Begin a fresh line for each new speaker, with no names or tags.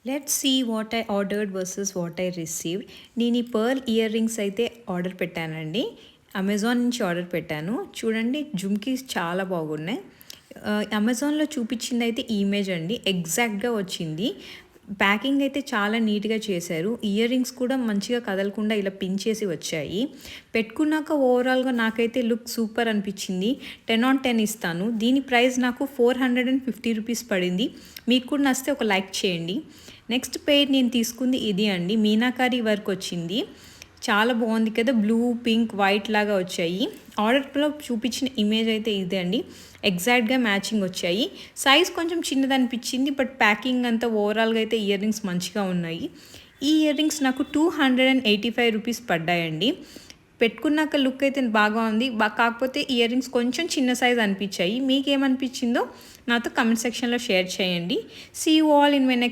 Let's see what I ordered versus what I received. నేను ఈ pearl earrings అయితే order పెట్టానండి. Amazon నుంచి ఆర్డర్ పెట్టాను. చూడండి జుమ్కీస్ చాలా బాగున్నాయి. అమెజాన్లో చూపించింది అయితే ఇమేజ్ అండి, ఎగ్జాక్ట్గా వచ్చింది. ప్యాకింగ్ అయితే చాలా నీట్గా చేశారు. ఇయర్ రింగ్స్ కూడా మంచిగా కదలకుండా ఇలా పిన్ చేసి వచ్చాయి. పెట్టుకున్నాక ఓవరాల్గా నాకైతే లుక్ సూపర్ అనిపించింది. 10/10 ఇస్తాను. దీని ప్రైస్ నాకు 450 రూపీస్ పడింది. మీకు కూడా నచ్చితే ఒక లైక్ చేయండి. నెక్స్ట్ పెయిర్ నేను తీసుకుంది ఇది అండి, మీనాకారి వర్క్ వచ్చింది. చాలా బాగుంది కదా, బ్లూ పింక్ వైట్ లాగా వచ్చాయి. ఆర్డర్లో చూపించిన ఇమేజ్ అయితే ఇదే అండి, ఎగ్జాక్ట్గా మ్యాచింగ్ వచ్చాయి. సైజ్ కొంచెం చిన్నది అనిపించింది, బట్ ప్యాకింగ్ అంతా ఓవరాల్గా అయితే ఇయర్ రింగ్స్ మంచిగా ఉన్నాయి. ఈ ఇయర్ రింగ్స్ నాకు 285 రూపీస్ పడ్డాయండి. పెట్టుకున్నాక లుక్ అయితే బాగా ఉంది, కాకపోతే ఇయర్ రింగ్స్ కొంచెం చిన్న సైజ్ అనిపించాయి. మీకేమనిపించిందో నాతో కమెంట్ సెక్షన్లో షేర్ చేయండి. See you all in my next